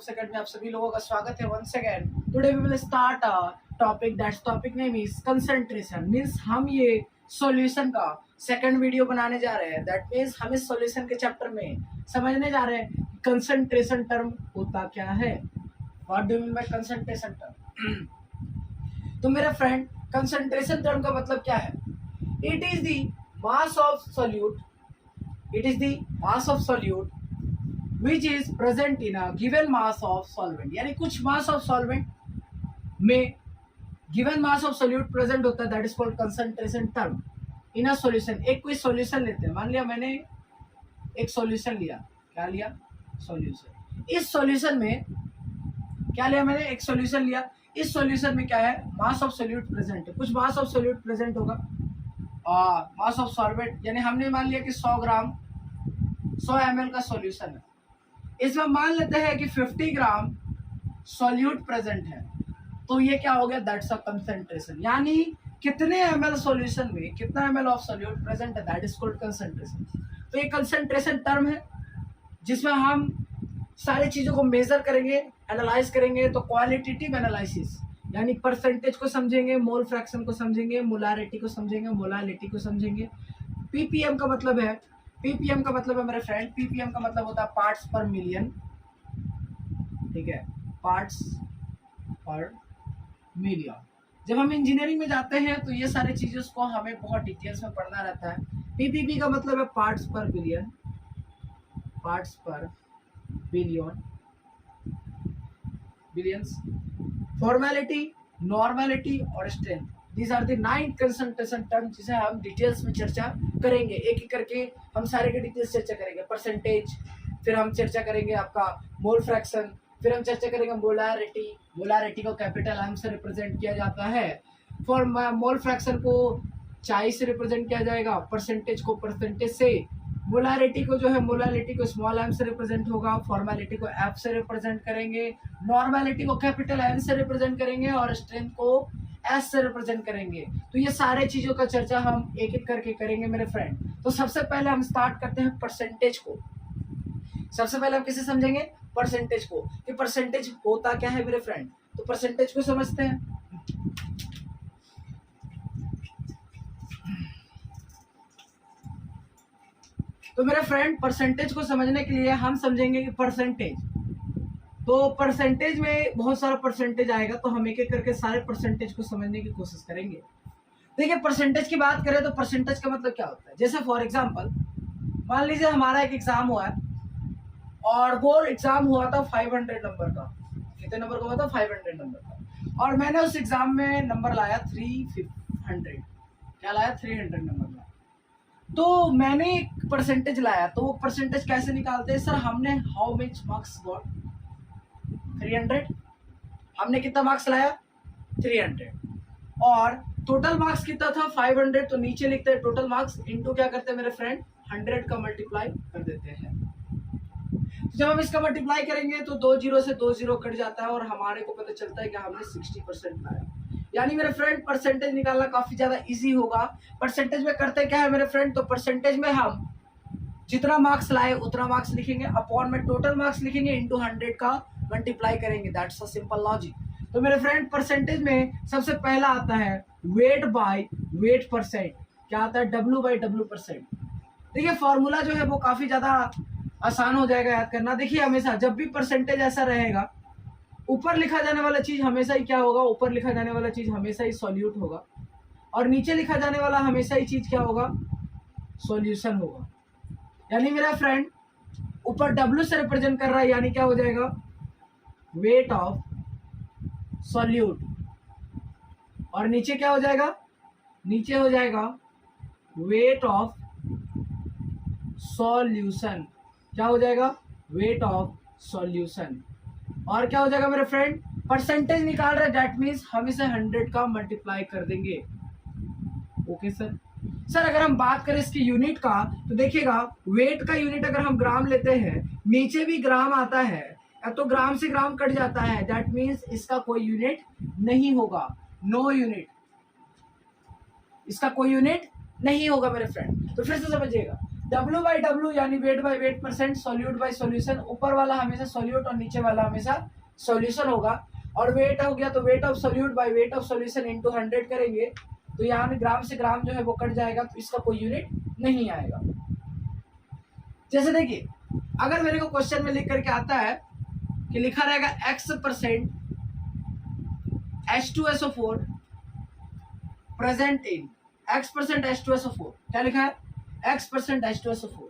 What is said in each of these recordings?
Book second में आप सभी लोगों का स्वागत है once again. Today we will start a topic that's topic name is concentration. Means हम ये सॉल्यूशन का सेकंड वीडियो बनाने जा रहे हैं। दैट मींस हम इस सॉल्यूशन के चैप्टर में समझने जा रहे हैं कंसंट्रेशन टर्म होता क्या है। What do you mean by concentration term? तो मेरे फ्रेंड, कंसंट्रेशन टर्म का मतलब क्या है? It is the mass of solute, it is the mass of solute which is present in a given mass of solvent। यानी कुछ mass of solvent में given mass of solute present होता है, that is called concentration term in a solution। एक कोई solution लेते हैं, मान लिया मैंने एक solution लिया। क्या लिया? solution। इस solution में क्या लिया मैंने? एक solution लिया। इस solution में क्या है? mass of solute present है, कुछ mass of solute present होगा। मास ऑफ सॉल्वेंट यानी हमने मान लिया कि 100 ग्राम 100 ml का सॉल्यूशन है। इसमें मान लेते हैं कि 50 ग्राम सॉल्यूट प्रेजेंट है, तो ये क्या हो गया? That's a concentration. यानी कितने ml सॉल्यूशन में कितना ml ऑफ सॉल्यूट प्रेजेंट है, दैट इज कॉल्ड कंसंट्रेशन। तो ये कंसंट्रेशन टर्म है जिसमें हम सारी चीजों को मेजर करेंगे, एनालाइज करेंगे। तो क्वालिटेटिव एनालिसिस यानी परसेंटेज को समझेंगे, मोल फ्रैक्शन को समझेंगे, मोलारिटी को समझेंगे, मोलालिटी को समझेंगे। पीपीएम का मतलब है, पीपीएम का मतलब है मेरे फ्रेंड, पीपीएम का मतलब होता है पार्ट्स पर मिलियन। ठीक है, पार्ट्स पर मिलियन। जब हम इंजीनियरिंग में जाते हैं तो ये सारी चीजें को हमें बहुत डिटेल्स में पढ़ना रहता है। पीपीबी का मतलब है parts per billion, parts per billion, billions. Formality, normality और strength, these are the 9 concentration term जिसे हम डिटेल्स में चर्चा करेंगे। एक एक करके हम सारे के डिटेल्स चर्चा करेंगे। परसेंटेज, फिर हम चर्चा करेंगे आपका मोल फ्रैक्शन, फिर हम चर्चा करेंगे मोलारिटी। मोलारिटी को कैपिटल एम से रिप्रेजेंट किया जाता है। फॉर मोल फ्रैक्शन को चाई से रिप्रेजेंट किया जाएगा, परसेंटेज को परसेंटेज से, मोलारिटी को जो है मोलालिटी को स्मॉल एम से रिप्रेजेंट होगा, फॉर्मेलिटी को एफ से रिप्रेजेंट करेंगे, नॉर्मेलिटी को कैपिटल एन से रिप्रेजेंट करेंगे और स्ट्रेंथ को एस से रिप्रेजेंट करेंगे। तो ये सारे चीजों का चर्चा हम एक एक करके करेंगे मेरे फ्रेंड। तो सबसे पहले हम स्टार्ट करते हैं परसेंटेज को। सबसे पहले हम किसे समझेंगे? परसेंटेज को, कि परसेंटेज होता क्या है मेरे फ्रेंड। तो परसेंटेज को समझते हैं। तो मेरे फ्रेंड, परसेंटेज को समझने के लिए हम समझेंगे कि परसेंटेज, तो परसेंटेज में बहुत सारा परसेंटेज आएगा, तो हम एक एक करके सारे परसेंटेज को समझने की कोशिश करेंगे। देखिए, परसेंटेज की बात करें तो परसेंटेज का मतलब क्या होता है। जैसे फॉर एग्जांपल मान लीजिए हमारा एक एग्जाम हुआ है और वो एग्जाम हुआ था 500 नंबर का। कितने नंबर का हुआ था? 500 नंबर का। और मैंने उस एग्जाम में नंबर लाया 300। क्या लाया? 300 नंबर लाया। तो मैंने एक परसेंटेज लाया, तो वो परसेंटेज कैसे निकालते हैं? सर, हमने हाउ मच मार्क्स गॉट 300। हमने कितना मार्क्स लाया? 300। और टोटल मार्क्स कितना था? 500। तो नीचे लिखते हैं टोटल मार्क्स इनटू क्या करते हैं मेरे फ्रेंड? 100 का मल्टीप्लाई कर देते हैं। जब हम इसका मल्टीप्लाई करेंगे तो 2 जीरो से 2 जीरो कट जाता है और हमारे को पता चलता है कि हमने 60% लाया। यानी मेरे फ्रेंड, परसेंटेज निकालना काफी ज्यादा इजी होगा। परसेंटेज में करते क्या है मेरे फ्रेंड? तो परसेंटेज में हम जितना मार्क्स लाए उतना मार्क्स लिखेंगे, अपॉन में टोटल मार्क्स लिखेंगे, इनटू 100 का मल्टीप्लाई करेंगे। That's a simple logic. तो मेरे फ्रेंड, परसेंटेज में सबसे पहला आता है वेट बाय वेट परसेंट। क्या आता है? W by W percent. देखिए, फॉर्मूला जो है वो काफी ज्यादा आसान हो जाएगा याद करना। देखिए, हमेशा जब भी परसेंटेज ऐसा रहेगा, ऊपर लिखा जाने वाला चीज हमेशा ही क्या होगा? ऊपर लिखा जाने वाला चीज हमेशा ही सॉल्यूट होगा, और नीचे लिखा जाने वाला हमेशा ही चीज क्या होगा? सॉल्यूशन होगा। यानी मेरा फ्रेंड, ऊपर W से रिप्रेजेंट कर रहा है, यानी क्या हो जाएगा? Weight of solute. और नीचे क्या हो जाएगा? नीचे हो जाएगा वेट ऑफ सॉल्यूशन। क्या हो जाएगा? Weight of solution. और क्या हो जाएगा मेरे फ्रेंड? परसेंटेज निकाल रहे, दैट मीन्स हम इसे 100 का मल्टीप्लाई कर देंगे। Okay sir. सर, अगर हम बात करें इसकी यूनिट का, तो देखिएगा, वेट का यूनिट अगर हम ग्राम लेते हैं, नीचे भी ग्राम आता है, तो ग्राम से ग्राम कट जाता है, दैट मीन्स इसका कोई यूनिट नहीं होगा। नो यूनिट, इसका कोई यूनिट नहीं होगा मेरे फ्रेंड। तो फिर से समझिएगा, W/W यानी weight by weight percent, solute bye solution, ऊपर वाला हमेशा सॉल्यूट और नीचे वाला हमेशा सॉल्यूशन होगा। और वेट हो गया तो weight of solute by weight of solution into 100 करेंगे तो यहाँ में ग्राम से ग्राम जो है वो कट जाएगा, तो इसका कोई यूनिट नहीं आएगा। जैसे देखिए, अगर मेरे को क्वेश्चन में लिख करके आता है कि लिखा रहेगा X% H2SO4 present in X% H2SO4, क्या लिखा है? X% H2SO4।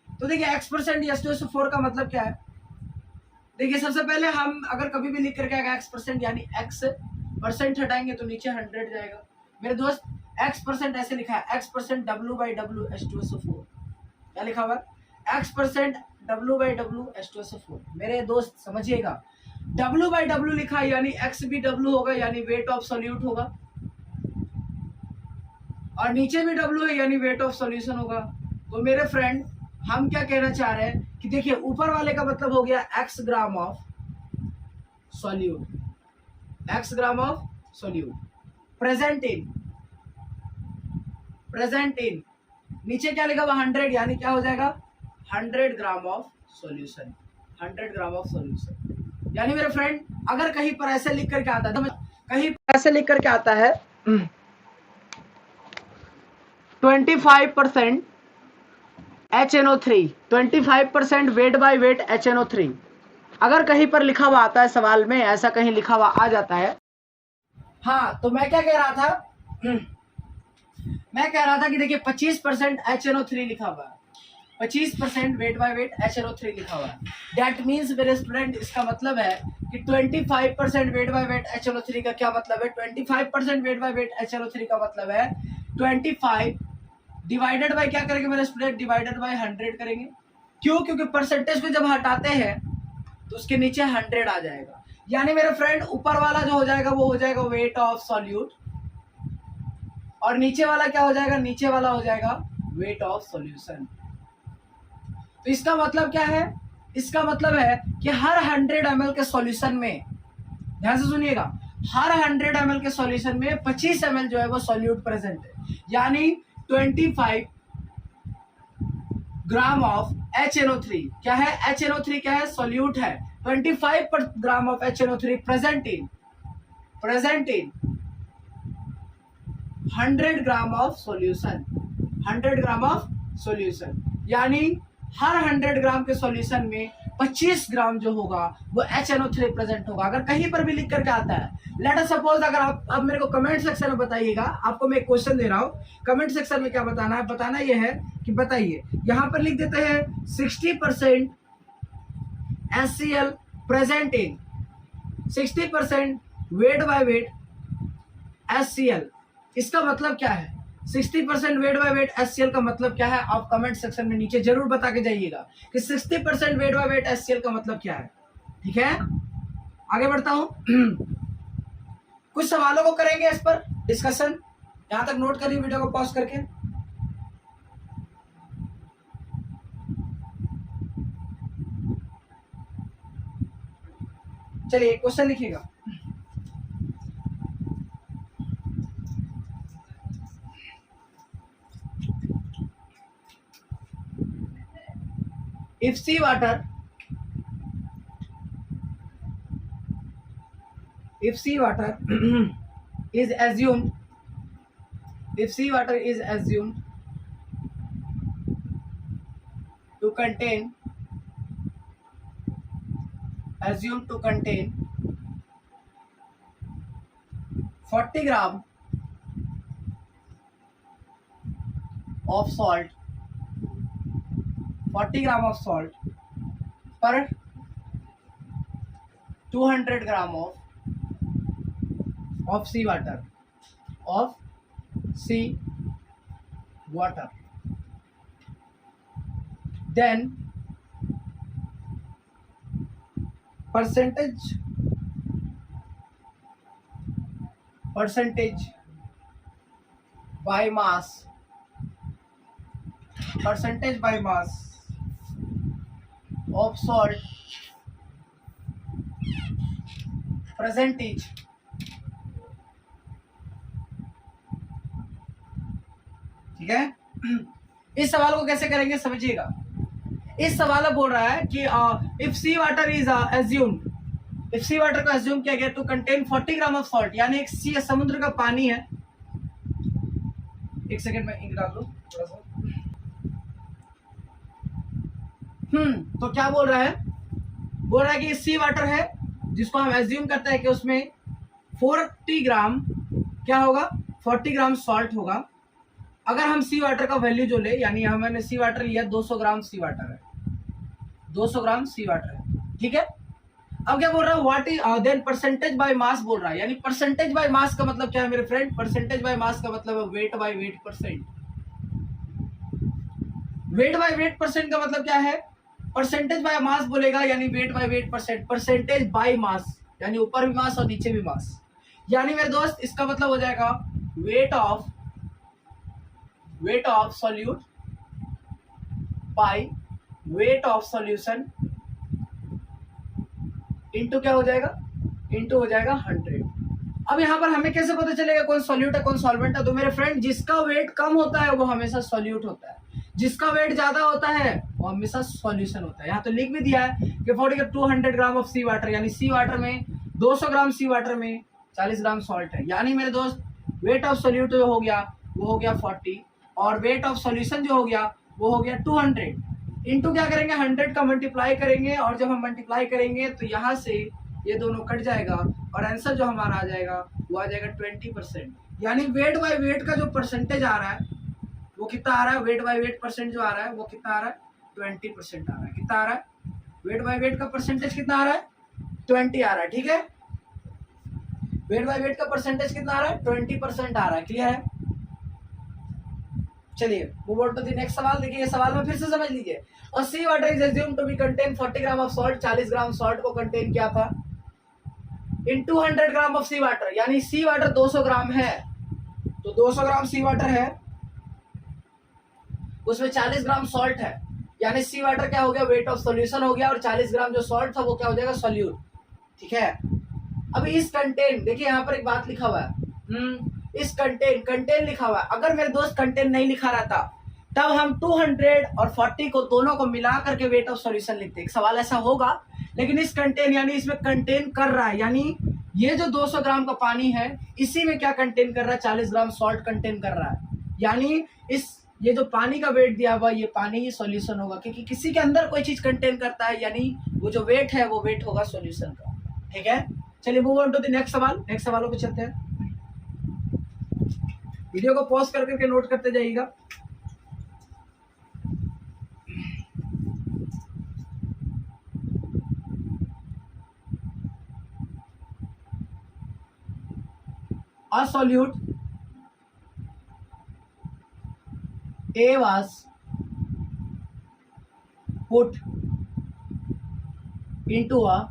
तो देखिए X% H2SO4 का मतलब क्या है? देखिए सबसे पहले हम अगर कभी भी लिख करके आएगा X% यानी X% हटाएंगे तो नीचे 100 जाएगा। मेरे दोस्त X% ऐसे लिखा है, X% W/W H2SO4, क्या लिखा हुआ है? X% W/W H2SO4। मेरे दोस्त समझिएगा, W/W लिखा है यानी X भी W होगा, यानी वेट ऑफ सॉल्यूट होगा, और नीचे भी W है यानी वेट ऑफ सॉल्यूशन होगा। तो मेरे फ्रेंड, हम क्या कहना चाह रहे हैं कि देखिए ऊपर वाले का मतलब हो गया X gram of solute, X gram of solute present in, नीचे क्या लिखा हुआ 100 यानी क्या हो जाएगा 100 gram of solution, 100 gram of solution. यानी मेरे फ्रेंड, अगर कहीं पर ऐसे लिख करके आता है, कहीं पर ऐसे लिख करके आता है 25% HNO3, 25% weight by weight HNO3, अगर कहीं पर लिखा हुआ आता है सवाल में, ऐसा कहीं लिखा हुआ आ जाता है। हाँ, तो मैं क्या कह रहा था, मैं कह रहा था कि देखिए 25% HNO3 लिखा हुआ है, 25% वेट बाय वेट HNO3 लिखा हुआ है। दैट मीन्स मेरे स्टूडेंट, इसका मतलब है कि 25% वेट बाय वेट HNO3 का क्या मतलब है? 25% वेट बाय वेट HNO3 का मतलब है 25 डिवाइडेड बाय क्या करेंगे मेरे स्टूडेंट? डिवाइडेड बाय 100 करेंगे। क्यों? क्योंकि परसेंटेज को जब हटाते हैं तो उसके नीचे 100 आ जाएगा। यानी मेरे फ्रेंड, ऊपर वाला जो हो जाएगा वो हो जाएगा वेट ऑफ सॉल्यूट, और नीचे वाला क्या हो जाएगा? नीचे वाला हो जाएगा वेट ऑफ सॉल्यूशन। तो इसका मतलब क्या है? इसका मतलब है कि हर 100 ml के सॉल्यूशन में, ध्यान से सुनिएगा, हर 100 ml के सॉल्यूशन में 25 ml जो है वो सॉल्यूट प्रेजेंट है, यानी 25 ग्राम ऑफ HNO3। क्या है? HNO3 क्या है? सॉल्यूट है। 25 ग्राम of HNO3 present in 100 gram of solution, 100 gram of solution, यानी हर 100 ग्राम के सॉल्यूशन में 25 ग्राम जो होगा वो HNO3 प्रेजेंट होगा। अगर कहीं पर भी लिख करके आता है, लेट अस सपोज, अगर आप अब मेरे को कमेंट सेक्शन में बताइएगा, आपको मैं एक क्वेश्चन दे रहा हूँ, कमेंट सेक्शन में क्या बताना है? बताना ये है कि बताइए, यहाँ पर लिख देते हैं 60% HCl present in 60% weight by weight HCl। इसका मतलब क्या है? 60% वेट बाय वेट HCl का मतलब क्या है? आप कमेंट सेक्शन में नीचे जरूर बता के जाइएगा कि 60% वेट बाय वेट HCl का मतलब क्या है। ठीक है, आगे बढ़ता हूं। कुछ सवालों को करेंगे इस पर डिस्कशन। यहां तक नोट करिए वीडियो को पॉज करके। चलिए क्वेश्चन लिखिएगा। If seawater is assumed, if seawater is assumed to contain 40 gram of salt, 40 gram of salt per 200 gram of sea water, then percentage by mass of salt percentage ठीक है। इस सवाल को कैसे करेंगे समझिएगा। इस सवाल में बोल रहा है कि if sea water is assumed, if sea water को एज्यूम किया गया to contain 40 gram of salt, यानी एक सी समुद्र का पानी है। एक सेकंड में इंक डाल दो थोड़ा सा। तो क्या बोल रहा है, बोल रहा है कि सी वाटर है जिसको हम एज्यूम करते हैं कि उसमें 40 ग्राम क्या होगा, 40 ग्राम सॉल्ट होगा। अगर हम सी वाटर का वैल्यू जो ले, यानी हमने सी वाटर लिया 200 ग्राम सी वाटर है, 200 ग्राम सी वाटर है, ठीक है। अब क्या बोल रहा है, what is then percentage by mass बोल रहा है, यानी परसेंटेज बाय मास का मतलब क्या है मेरे फ्रेंड, परसेंटेज बाय मास का मतलब है weight by weight percent. Weight by weight percent का मतलब क्या है, परसेंटेज बाय मास बोलेगा यानी weight by weight percent, percentage by मास यानी ऊपर भी मास और नीचे भी मास। यानी मेरे दोस्त इसका मतलब हो जाएगा weight of solute by weight of solution into क्या हो जाएगा, इनटू हो जाएगा 100। अब यहाँ पर हमें कैसे पता चलेगा कौन सॉल्यूट है कौन सॉल्वेंट है, तो मेरे फ्रेंड जिसका वेट कम होता है वो हमेशा सॉल्यूट होता है, जिसका वेट ज्यादा होता है वो हमेशा सॉल्यूशन होता है। यहाँ तो लिख भी दिया है कि 200 ग्राम ऑफ सी वाटर, यानी सी वाटर में 200 ग्राम सी वाटर में 40 ग्राम सॉल्ट है, यानी मेरे दोस्त वेट ऑफ सॉल्यूट जो हो गया वो हो गया 40 और वेट ऑफ सॉल्यूशन जो हो गया वो हो गया 200। इनटू क्या करेंगे, 100 का मल्टीप्लाई करेंगे और जब हम मल्टीप्लाई करेंगे तो यहाँ से ये दोनों कट जाएगा और आंसर जो हमारा आ जाएगा वो आ जाएगा 20%। यानी वेट बाय वेट का जो परसेंटेज आ रहा है वो कितना आ रहा है, वेट बाय वेट परसेंट जो आ रहा है वो कितना आ रहा है, 20% आ रहा है। कितना आ रहा है, वेट बाय वेट का परसेंटेज कितना आ रहा है, 20 आ रहा है, ठीक है। वेट बाय वेट का परसेंटेज कितना आ रहा है, 20% आ रहा है, क्लियर है। चलिए move on to the next सवाल। देखिए ये सवाल में फिर से समझ लीजिए, और sea water is assumed to be contain 40 gram of salt, 40 gram salt को कंटेन किया था इन 200 ग्राम ऑफ सी वाटर, यानी सी वाटर 200 ग्राम है तो 200 ग्राम सी वाटर है उसमें 40 ग्राम सॉल्ट है, यानी सी वाटर क्या हो गया, वेट ऑफ सॉल्यूशन हो गया और 40 ग्राम जो सॉल्ट था वो क्या हो जाएगा, सॉल्यूट, ठीक है। अब इस कंटेन, देखिए यहाँ पर एक बात लिखा हुआ है, इस कंटेन लिखा हुआ है, अगर मेरे दोस्त कंटेन नहीं लिखा रहता तब हम 200 और 40 को दोनों को मिला करके वेट ऑफ सॉल्यूशन लिखते, एक सवाल ऐसा होगा। लेकिन इस कंटेन यानी इसमें कंटेन कर रहा है, यानी ये जो 200 ग्राम का पानी है इसी में क्या कंटेन कर रहा है, 40 ग्राम सॉल्ट कंटेन कर रहा है, यानी ये जो पानी का वेट दिया हुआ ये पानी ही सॉल्यूशन होगा, क्योंकि किसी के अंदर कोई चीज कंटेन करता है यानी वो जो वेट है वो वेट होगा सॉल्यूशन का, ठीक है। चलिए move on to the next सवाल। नेक्स्ट सवालों पे चलते हैं, वीडियो को पॉज कर करके नोट करते जाइएगा। A solute A was put into a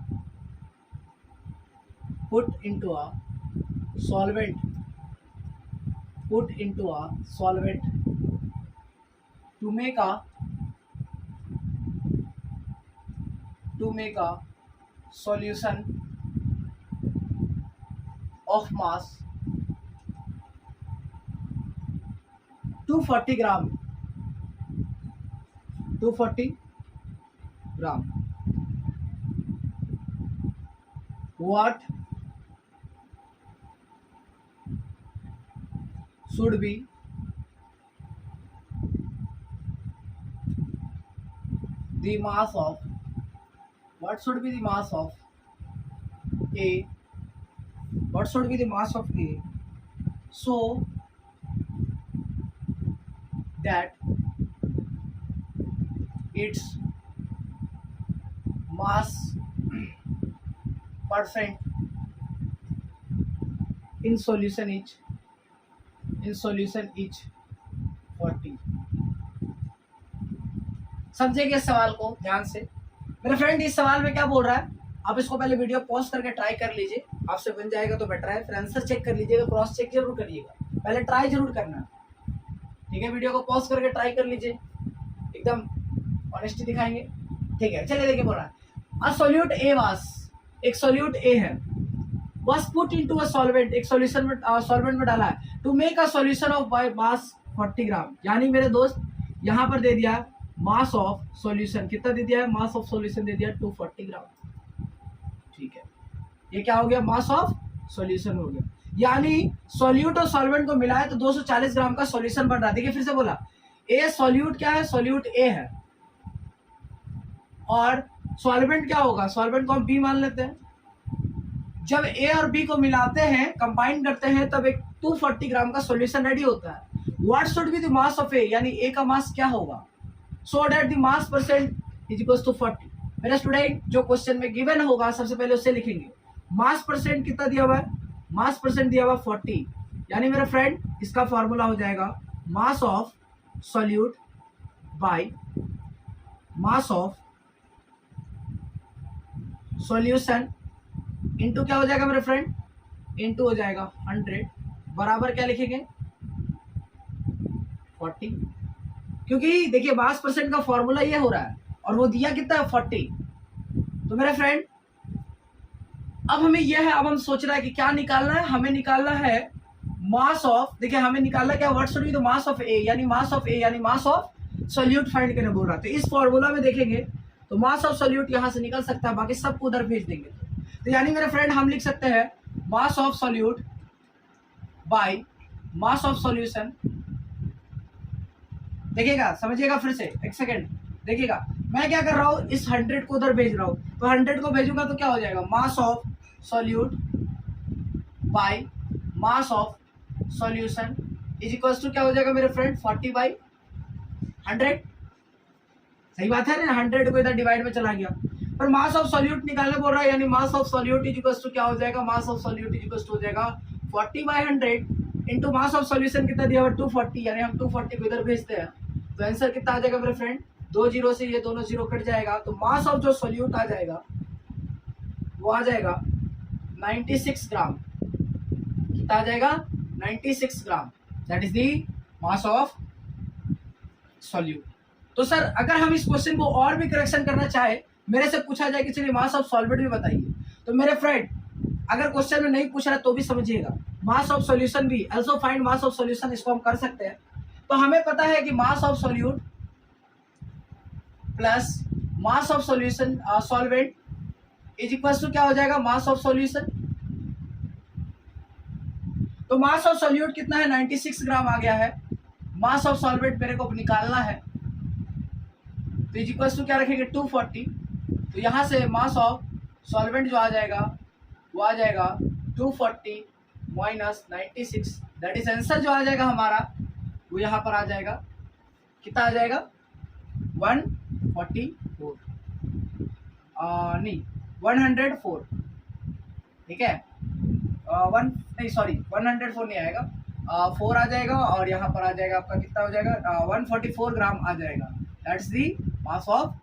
solvent to make a solution of mass 240 gram, 240 gram. What should be the mass of A? What should be the mass of A so that its mass percent in solution is 40। समझेंगे इस सवाल को ध्यान से मेरे friend. इस सवाल में क्या बोल रहा है, आप इसको पहले वीडियो पॉज करके ट्राई कर लीजिए, आपसे बन जाएगा तो बेटर है, फिर आंसर चेक कर लीजिएगा, क्रॉस चेक जरूर करिएगा, पहले ट्राई जरूर करना, ठीक है। वीडियो को पॉज करके ट्राई कर लीजिए, एकदम ऑनेस्टी दिखाएंगे, ठीक है। चलिए देखिए बोल रहा है, अ सॉल्यूट ए वास, एक सॉल्यूट ए है, was put into a solvent, एक सॉल्यूशन में सॉल्वेंट में डाला है, to make a solution of by mass 40 gram, यानी मेरे दोस्त यहाँ पर दे दिया मास ऑफ सॉल्यूशन, कितना दे दिया है, मास ऑफ सॉल्यूशन दे दिया 240 ग्राम। ठीक है, ये क्या हो गया, मास ऑफ सॉल्यूशन हो गया। यानी सॉल्यूट और सॉल्वेंट को मिलाया तो 240 ग्राम का सॉल्यूशन बन रहा है। देखिए फिर से बोला, ए सॉल्यूट क्या है, सॉल्यूट ए है, और सॉल्वेंट क्या होगा, सॉल्वेंट को हम बी मान लेते हैं। जब ए और बी को मिलाते हैं, कंबाइन करते हैं, तब एक 240 ग्राम का सॉल्यूशन रेडी होता है। What should be the mass of a, यानी ए का मास क्या होगा, so that the mass percent is equal to 40। मेरा स्टूडेंट, जो क्वेश्चन में गिवन होगा सबसे पहले उससे लिखेंगे। मास परसेंट कितना दिया हुआ है, मास परसेंट दिया हुआ 40, यानी मेरा फ्रेंड इसका फॉर्मूला हो जाएगा mass of solute by mass of solution into क्या हो जाएगा मेरे फ्रेंड, इनटू हो जाएगा 100 बराबर क्या लिखेंगे 40। क्योंकि देखिए मास परसेंट का फॉर्मूला ये हो रहा है और वो दिया कितना है 40। तो मेरे फ्रेंड अब हमें यह है, अब हम सोच रहे हैं कि क्या निकालना है, हमें निकालना है मास ऑफ, देखिए हमें निकालना क्या, what should be the mass of a, यानी मास ऑफ ए यानी मास ऑफ सॉल्यूट फाइंड करने बोल रहा है। तो इस फॉर्मूला में देखेंगे तो मास ऑफ सॉल्यूट यहां से निकल सकता है, बाकी सबको उधर भेज देंगे। तो यानी मेरे फ्रेंड हम लिख सकते हैं मास of solute by mass of solution. देखिएगा, समझिएगा फिर से, एक सेकेंड देखिएगा, मैं क्या कर रहा हूं, इस 100 को उधर भेज रहा हूं, तो 100 को भेजूंगा तो क्या हो जाएगा, mass of solute by mass of solution is equal to क्या हो जाएगा मेरे फ्रेंड 40/100। सही बात है ना, 100 को इधर डिवाइड में चला गया, पर मास ऑफ सॉल्यूट निकालने बोल रहा है, यानी mass of solute is equal to क्या हो जाएगा, mass of solute is equal to हो जाएगा 40/100 इंटू मास ऑफ सॉल्यूशन कितना दिया हुआ 240, यानी हम 240 को इधर भेजते हैं तो आंसर कितना आ जाएगा मेरे फ्रेंड, 2 जीरो से ये दोनों जीरो कट जाएगा, तो मास ऑफ जो सॉल्यूट आ जाएगा वो आ जाएगा 96 ग्राम। कितना आ जाएगा 96 gram, that is the mass of solute. तो सर अगर हम इस क्वेश्चन को और भी करेक्शन करना चाहे, मेरे से पूछा जाए कि चलिए मास ऑफ सॉल्वेंट भी बताइए, तो मेरे फ्रेंड अगर क्वेश्चन में नहीं पूछ रहा तो भी समझिएगा, मास ऑफ सॉल्यूशन भी also find mass of solution, इसको हम कर सकते हैं। तो हमें पता है कि mass of solute plus mass of solution solvent is equal to क्या हो जाएगा, मास ऑफ सॉल्यूशन। तो मास ऑफ सॉल्यूट कितना है 96 ग्राम आ गया है, मास ऑफ सॉल्वेंट मेरे को निकालना है, तो इज इक्वल टू क्या रखेंगे 240। तो यहाँ से मास ऑफ सॉल्वेंट जो आ जाएगा वो आ जाएगा 240 माइनस 96, दैट इज आंसर जो आ जाएगा हमारा वो यहाँ पर आ जाएगा, कितना आ जाएगा 144 नहीं 104। ठीक है, 104 नहीं आएगा, 4 आ जाएगा और यहाँ पर आ जाएगा आपका कितना हो जाएगा 144 ग्राम आ जाएगा, that's the mass of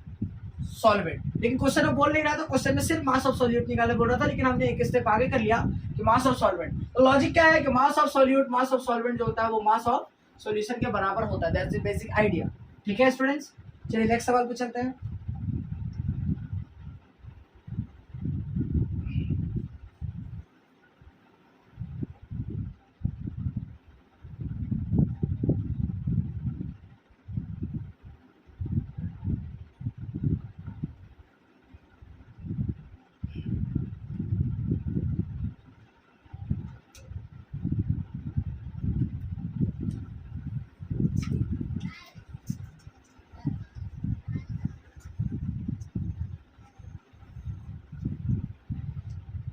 solvent. लेकिन क्वेश्चन में बोल नहीं रहा था, क्वेश्चन में सिर्फ मास ऑफ सॉल्यूट निकालने बोल रहा था, लेकिन हमने एक स्टेप आगे कर लिया कि मास ऑफ सॉल्वेंट। तो लॉजिक क्या है कि mass of solute mass of solvent जो होता है वो मास ऑफ सॉल्यूशन के बराबर होता है, दैट्स द बेसिक आइडिया। ठीक है स्टूडेंट्स, चलिए नेक्स्ट सवाल पे चलते हैं।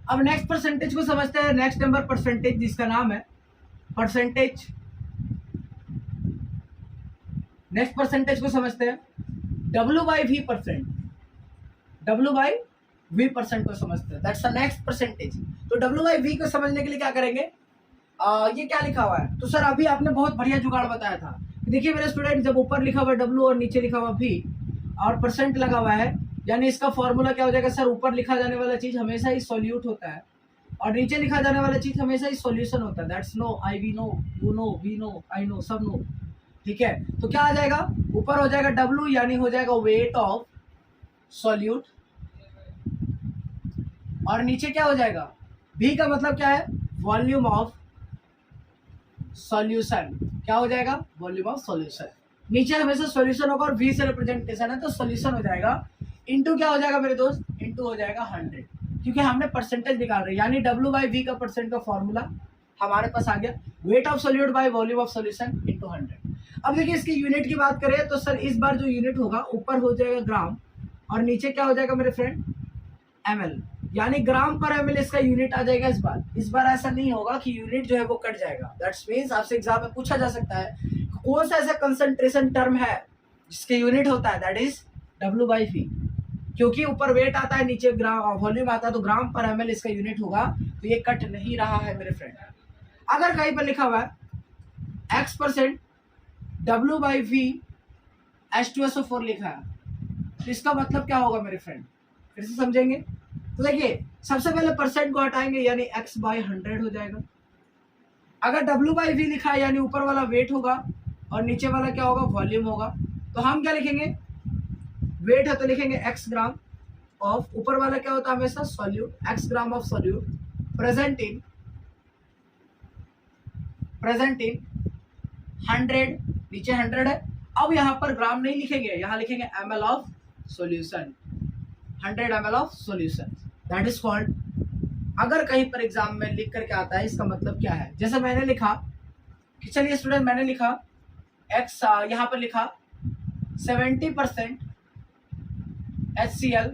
अब नेक्स्ट परसेंटेज को समझते हैं। नेक्स्ट नंबर परसेंटेज जिसका नाम है परसेंटेज, नेक्स्ट परसेंटेज को समझते हैं W/V परसेंट, W/V परसेंट को समझते हैं, दैट्स द नेक्स्ट परसेंटेज। तो W/V को समझने के लिए क्या करेंगे, ये क्या लिखा हुआ है, तो सर अभी आपने बहुत बढ़िया जुगाड़ बताया था। देखिए मेरे स्टूडेंट, जब ऊपर लिखा हुआ W और नीचे लिखा हुआ V और परसेंट लगा हुआ है, यानी इसका फॉर्मूला क्या हो जाएगा सर, ऊपर लिखा जाने वाला चीज हमेशा ही सॉल्यूट होता है और नीचे लिखा जाने वाला चीज हमेशा ही सॉल्यूशन होता है। That's know, I we know, you know, we know, I know, सब नो। ठीक है, तो क्या आ जाएगा, ऊपर हो जाएगा W यानी हो जाएगा वेट ऑफ सॉल्यूट, और नीचे क्या हो जाएगा V का मतलब क्या है, वॉल्यूम ऑफ सॉल्यूशन। क्या हो जाएगा, वॉल्यूम ऑफ सॉल्यूशन। नीचे हमेशा सॉल्यूशन होगा और v से रिप्रेजेंटेशन है तो सॉल्यूशन हो जाएगा इनटू क्या हो जाएगा मेरे दोस्त, इनटू हो जाएगा 100, क्योंकि हमने परसेंटेज निकाल रहे हैं, यानी w बाई वी का परसेंट का फॉर्मूला हमारे पास आ गया, weight of solute by volume of solution into 100। अब देखिए इसकी यूनिट की बात करें तो सर इस बार जो यूनिट होगा ऊपर हो जाएगा ग्राम और नीचे क्या हो जाएगा मेरे फ्रेंड, ml, यानी ग्राम पर ml इसका यूनिट आ जाएगा। इस बार ऐसा नहीं होगा कि यूनिट जो है वो कट जाएगा। दैट्स मींस आपसे एग्जाम में पूछा जा सकता है कौन सा ऐसा कंसंट्रेशन टर्म है जिसके यूनिट होता है, that is W by V, क्योंकि ऊपर वेट आता है नीचे ग्राम वॉल्यूम आता है तो ग्राम पर ml इसका यूनिट होगा, तो ये कट नहीं रहा है मेरे फ्रेंड। अगर कहीं पर लिखा हुआ है x% W by V H2SO4 लिखा है तो इसका मतलब क्या होगा मेरे फ्रेंड, फिर से समझेंगे। तो देखिए सबसे पहले परसेंट को हटाएंगे यानी x बाई 100 हो जाएगा। अगर W बाई V लिखा है यानी ऊपर वाला वेट होगा और नीचे वाला क्या होगा, वॉल्यूम होगा, तो हम क्या लिखेंगे, वेट है तो लिखेंगे x ग्राम ऑफ, ऊपर वाला क्या होता है हमेशा solute, x gram of solute present in 100, नीचे 100 है। अब यहाँ पर ग्राम नहीं लिखेंगे, यहाँ लिखेंगे ml of solution, 100 ml of solution, that is called. अगर कहीं पर एग्जाम में लिख करके आता है इसका मतलब क्या है, जैसे मैंने लिखा कि चलिए स्टूडेंट मैंने लिखा x, यहाँ पर लिखा 70% HCl,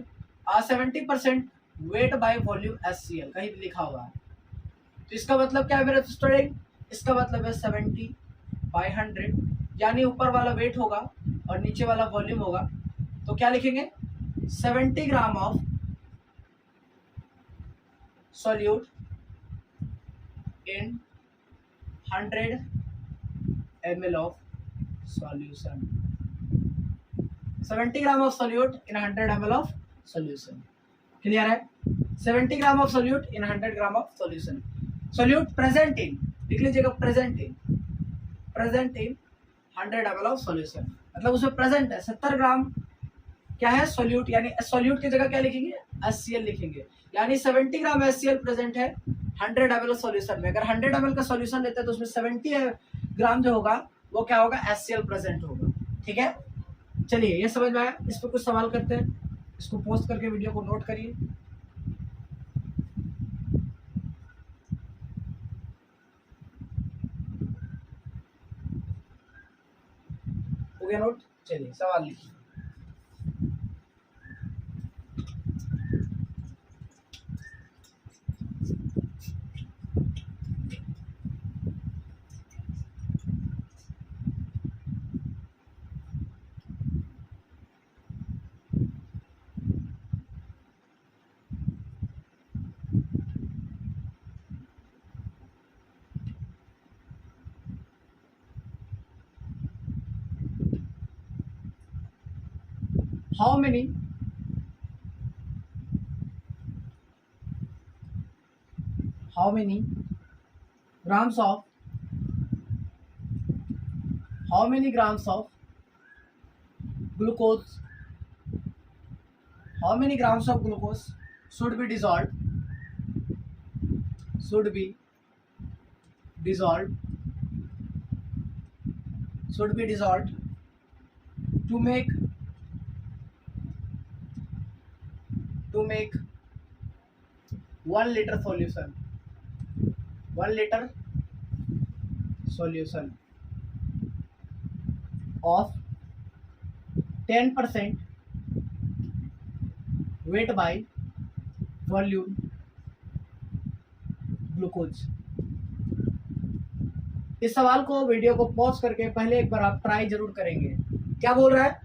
70% wait by volume HCl कहीं भी लिखा हुआ है, तो इसका मतलब क्या है मेरे स्टूडेंट, इसका मतलब है 70 बाय 100, यानी ऊपर वाला वेट होगा और नीचे वाला वॉल्यूम होगा, तो क्या लिखेंगे 70 gram of solute in 100 ml of solution, 70 gram of solute in 100 ml of solution, clear है। 70 gram of solute in 100 gram of solution, solute present in, लिख लीजिएगा present in 100 ml of solution, मतलब उसमें present है 70 ग्राम क्या है solute, यानी solute की जगह क्या लिखेंगे HCl लिखेंगे, यानी 70 ग्राम HCl प्रेजेंट है 100 ml सॉल्यूशन में। अगर 100 ml का सॉल्यूशन लेते हैं तो उसमें 70 ग्राम जो होगा वो क्या होगा, HCl प्रेजेंट होगा, ठीक है। चलिए ये समझ में आया, इस पर कुछ सवाल करते हैं, इसको पोस्ट करके वीडियो को नोट करिए। हो गया नोट, चलिए सवाल लिखिए। How many grams of glucose should be dissolved to make 1 liter solution of 10% weight by volume glucose. इस सवाल को वीडियो को पॉज करके पहले एक बार आप ट्राई जरूर करेंगे। क्या बोल रहा है,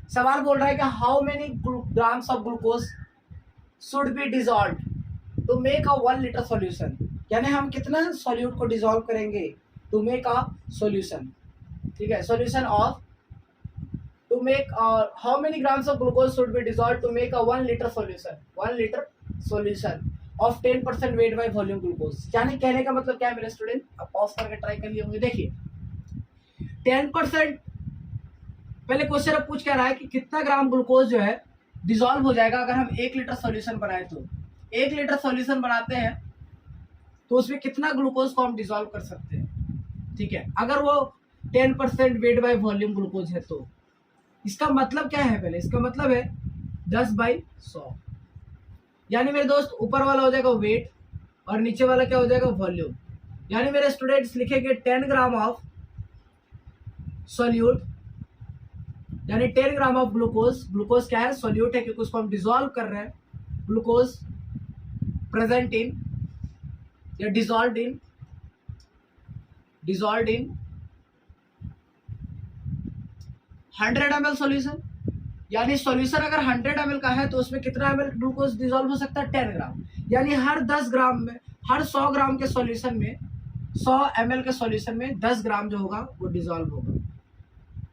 सवाल बोल रहा है कि how many grams of glucose should be dissolve to make a 1 litre solution, यानी हम कितना सॉल्यूट को डिजॉल्व करेंगे टू मेक अ सॉल्यूशन, ठीक है। Solution of to make how many grams of glucose should be dissolve to make a 1 litre solution of 10% weight by volume glucose. यानी कहने का मतलब क्या है मेरे स्टूडेंट, आप पॉज करके ट्राई कर लिए होंगे। देखिए 10%, पहले क्वेश्चन अब पूछ क्या रहा है कि कितना ग्राम ग्लूकोज जो है डिसॉल्व हो जाएगा अगर हम 1 लीटर सॉल्यूशन बनाए तो 1 लीटर सॉल्यूशन बनाते हैं तो उसमें कितना ग्लूकोज को हम डिसॉल्व कर सकते हैं, ठीक है। अगर वो 10% वेट बाय वॉल्यूम ग्लूकोज है। तो इसका मतलब क्या है, पहले इसका मतलब है 10/100, यानी मेरे दोस्त ऊपर वाला हो जाएगा वेट और नीचे वाला क्या हो जाएगा, वॉल्यूम। यानी मेरे स्टूडेंट्स लिखेंगे 10 ग्राम ऑफ सॉल्यूट, यानी 10 ग्राम ऑफ ग्लूकोज। ग्लूकोज क्या है, सॉल्यूट है, क्योंकि उसको हम डिसॉल्व कर रहे हैं। ग्लूकोज प्रेजेंट इन या डिसॉल्व इन 100 ml सॉल्यूशन। यानी सॉल्यूशन अगर 100 ml का है तो उसमें कितना ml ग्लूकोज डिसॉल्व हो सकता है, 10 ग्राम। यानी हर 10 ग्राम में, हर 100 ग्राम के सॉल्यूशन में, 100 ml के सॉल्यूशन में 10 ग्राम जो होगा वो डिसॉल्व होगा।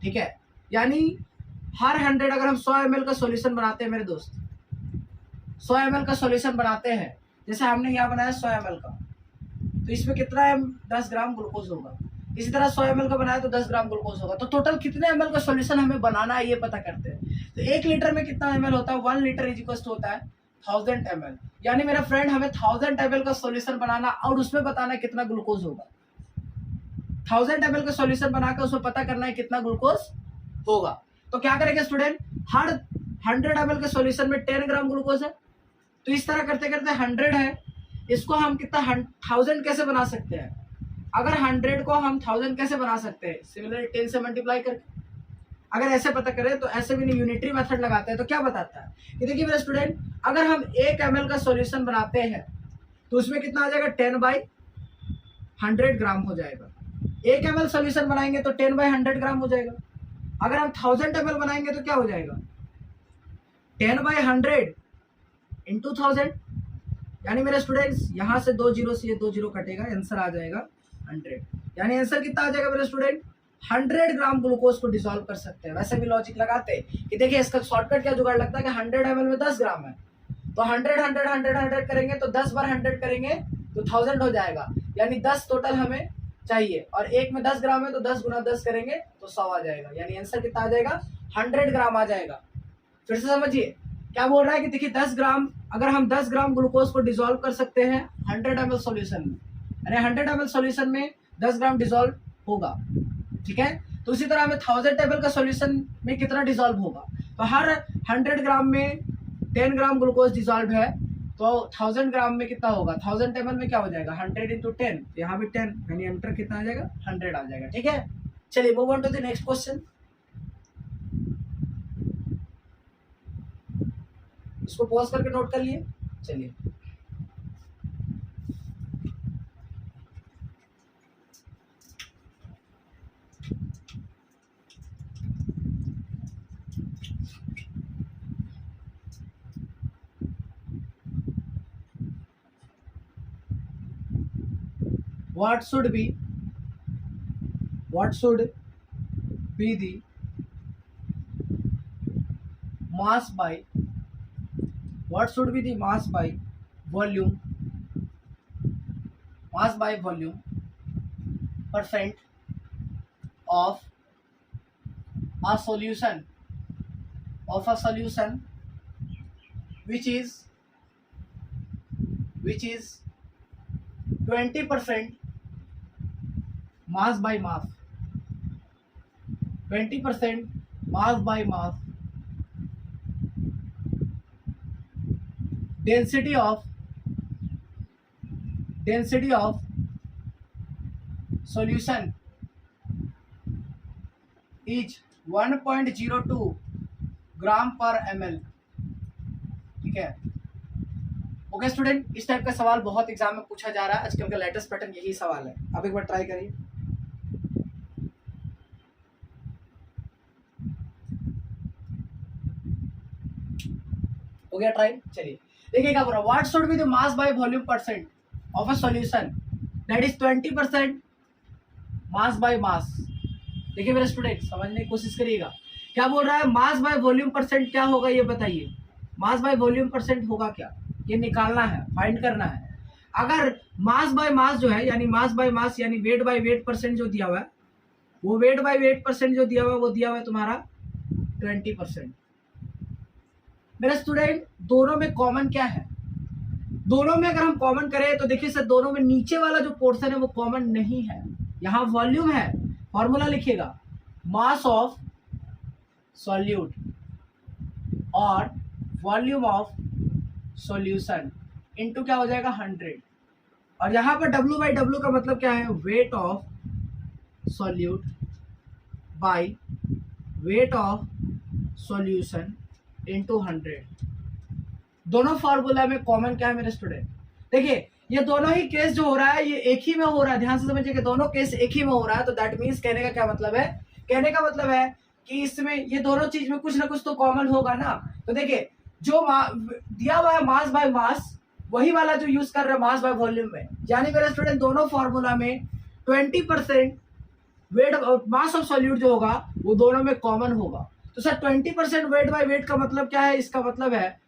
ठीक है, यानी हर 100 अगर हम 100 ml का सॉल्यूशन बनाते हैं मेरे दोस्त, 100 ml का सॉल्यूशन बनाते हैं, जैसे हमने यहाँ बनाया 100 ml का, तो इसमें कितना है, 10 ग्राम ग्लूकोज होगा। इसी तरह 100 ml का बनाया तो 10 ग्राम ग्लूकोज होगा। तो टोटल कितने ml का सॉल्यूशन हमें बनाना है ये पता करते हैं। तो 1 लीटर में कितना ml होता है, 1 लीटर इज इक्वल टू होता है 1000 ml। यानी मेरा फ्रेंड हमें 1000 ml का सॉल्यूशन बनाना और उसमें बताना है कितना ग्लूकोज होगा। 1000 ml का सॉल्यूशन बनाकर उसमें पता करना है कितना ग्लूकोज होगा। तो क्या करेंगे स्टूडेंट, हर 100 ml के सॉल्यूशन में 10 ग्राम ग्लूकोज है, तो इस तरह करते करते 100 है, इसको हम कितना 1000 कैसे बना सकते हैं। अगर 100 को हम 1000 कैसे बना सकते हैं, सिमिलर 10 से मल्टीप्लाई करके। अगर ऐसे पता करें तो ऐसे भी नहीं, यूनिटरी मेथड लगाते हैं तो क्या बताता है कि देखिए मेरे स्टूडेंट, अगर हम 1 ml का सॉल्यूशन बनाते हैं तो उसमें कितना आ जाएगा, 10/100 ग्राम हो जाएगा। 1 ml सॉल्यूशन बनाएंगे तो 10/100 ग्राम हो जाएगा। अगर हम 1000 ml बनाएंगे तो क्या हो जाएगा, 10/100 इंटू 1000। यानी मेरे स्टूडेंट्स यहाँ से 2 जीरो से ये 2 जीरो कटेगा, आंसर आ जाएगा 100। यानी आंसर कितना आ जाएगा मेरे स्टूडेंट, 100 ग्राम ग्लूकोज को डिसॉल्व कर सकते हैं। वैसे भी लॉजिक लगाते हैं कि देखिए इसका शॉर्टकट क्या जुगाड़ लगता है कि 100 ml में 10 ग्राम है, तो 100 करेंगे तो 10 बार 100 करेंगे तो 1000 हो जाएगा। यानी 10 टोटल हमें चाहिए और एक में 10 ग्राम है तो 10 गुना 10 करेंगे तो 100 आ जाएगा। यानी आंसर कितना आ जाएगा, 100 ग्राम आ जाएगा। फिर से समझिए क्या बोल रहा है कि देखिए 10 ग्राम, अगर हम 10 ग्राम ग्लूकोज को डिसॉल्व कर सकते हैं 100 ml सॉल्यूशन में, यानी 100 ml सॉल्यूशन में 10 ग्राम डिसॉल्व होगा। ठीक है, तो उसी तरह हमें 1000 ml का सॉल्यूशन में कितना डिसॉल्व होगा, तो हर 100 ग्राम में 10 ग्राम ग्लूकोज डिसॉल्व है, तो 1000 ग्राम में कितना होगा, 1000 ml में क्या हो जाएगा, 100 इंटू 10, यहाँ भी 10, यानी आंसर कितना आ जाएगा, 100 आ जाएगा। ठीक है, चलिए move on to the next question. इसको पॉज करके नोट कर लिए। चलिए what should be the mass by volume percent of a solution which is 20% mass by mass, 20% mass by mass, density of solution is 1.02 ग्राम पर ml। ठीक है, okay student, इस type का सवाल बहुत एग्जाम में पूछा जा रहा है। आजकल का लेटेस्ट पैटर्न यही सवाल है, आप एक बार ट्राई करिए। हो गया ट्राई। चलिए देखिए क्या बोल रहा है, what should be the mass by volume percent of a solution that is 20% mass by mass. देखिए मेरे स्टूडेंट समझने की कोशिश करिएगा, क्या बोल रहा है, मास बाय वॉल्यूम परसेंट क्या होगा ये बताइए। मास बाय वॉल्यूम परसेंट होगा क्या, ये निकालना है, फाइंड करना है। अगर मास बाय मास जो है, यानी मास बाय मास यानी वेट बाय वेट परसेंट जो दिया हुआ है, वो वेट बाय वेट परसेंट जो दिया हुआ है वो दिया हुआ है तुम्हारा 20%। मेरे स्टूडेंट दोनों में कॉमन क्या है, दोनों में अगर हम कॉमन करें तो देखिए सर दोनों में नीचे वाला जो पोर्शन है वो कॉमन नहीं है। यहाँ वॉल्यूम है फॉर्मूला लिखिएगा, मास ऑफ सॉल्यूट और वॉल्यूम ऑफ सॉल्यूशन इनटू क्या हो जाएगा 100, और यहाँ पर W/W का मतलब क्या है, weight of solute by weight of solution into 100। दोनों फार्मूला में कॉमन क्या है मेरे स्टूडेंट, देखिए ये दोनों ही केस जो हो रहा है ये एक ही में हो रहा है, ध्यान से समझिए कि दोनों केस एक ही में हो रहा है। तो दैट मीन्स कहने का क्या मतलब है, कहने का मतलब है कि इसमें ये दोनों चीज में कुछ ना कुछ तो कॉमन होगा ना। तो देखिए जो दिया हुआ है मास बाय मास, वही वाला जो यूज कर रहे हैं मास बाय वॉल्यूम में, यानी मेरे स्टूडेंट दोनों फॉर्मूला में 20% वेट मास ऑफ सॉल्यूट जो होगा वो दोनों में कॉमन होगा। तो सर 20% वेट बाय वेट का मतलब क्या है, इसका मतलब है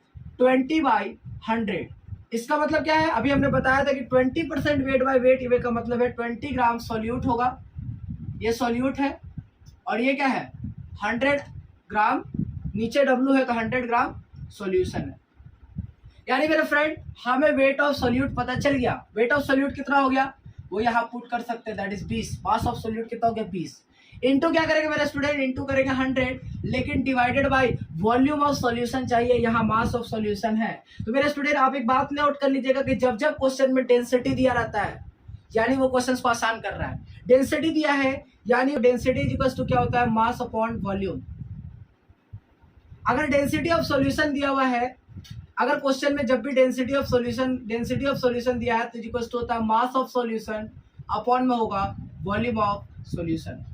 20/100। इसका मतलब क्या है, अभी हमने बताया था कि 20% वेट बाय वेट का मतलब है 20 ग्राम सॉल्यूट होगा, ये सॉल्यूट है, और ये क्या है 100 ग्राम, नीचे W है तो 100 ग्राम सॉल्यूशन है। यानी मेरे फ्रेंड हमें वेट ऑफ सॉल्यूट पता चल गया। वेट ऑफ सॉल्यूट कितना हो गया वो यहाँ पुट कर सकते हैं, that is 20। Mass of solute कितना हो गया 20, इनटू क्या करेंगे मेरे स्टूडेंट, इनटू करेंगे 100, लेकिन divided by volume of solution चाहिए, यहाँ मास ऑफ सॉल्यूशन है। तो मेरे स्टूडेंट आप एक बात नोट कर लीजिएगा कि जब जब क्वेश्चन में डेंसिटी दिया रहता है यानी वो क्वेश्चन को आसान कर रहा है। डेंसिटी दिया है यानी डेंसिटी इज इक्वल टू क्या होता है, मास अपॉन वॉल्यूम। अगर डेंसिटी ऑफ सॉल्यूशन दिया हुआ है, अगर क्वेश्चन में जब भी डेंसिटी ऑफ सॉल्यूशन दिया है तो इक्वल टू होता है मास ऑफ सॉल्यूशन अपॉन में होगा वॉल्यूम ऑफ सॉल्यूशन।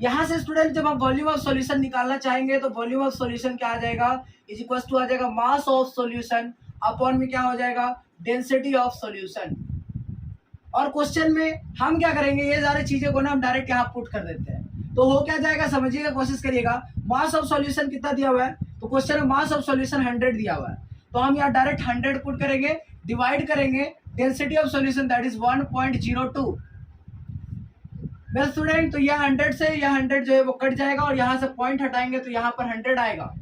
यहाँ से स्टूडेंट जब हम वॉल्यूम ऑफ सॉल्यूशन निकालना चाहेंगे तो वॉल्यूम ऑफ सॉल्यूशन क्या आ जाएगा, इज इक्वल टू आ जाएगा मास ऑफ सॉल्यूशन अपॉन में क्या हो जाएगा, डेंसिटी ऑफ सॉल्यूशन। और क्वेश्चन में हम क्या करेंगे, ये सारी चीजें को ना हम डायरेक्ट यहाँ पुट कर देते हैं। तो हो क्या जाएगा समझिएगा, कोशिश करिएगा। मास ऑफ सॉल्यूशन कितना दिया हुआ है, तो क्वेश्चन में मास ऑफ सॉल्यूशन 100 दिया हुआ है, तो हम यहाँ डायरेक्ट 100 पुट करेंगे, डिवाइड करेंगे density of solution that is 1.02 मेरे स्टूडेंट। तो यह 100 से यह 100 जो है वो कट जाएगा और यहाँ से पॉइंट हटाएंगे तो यहाँ पर 100 आएगा,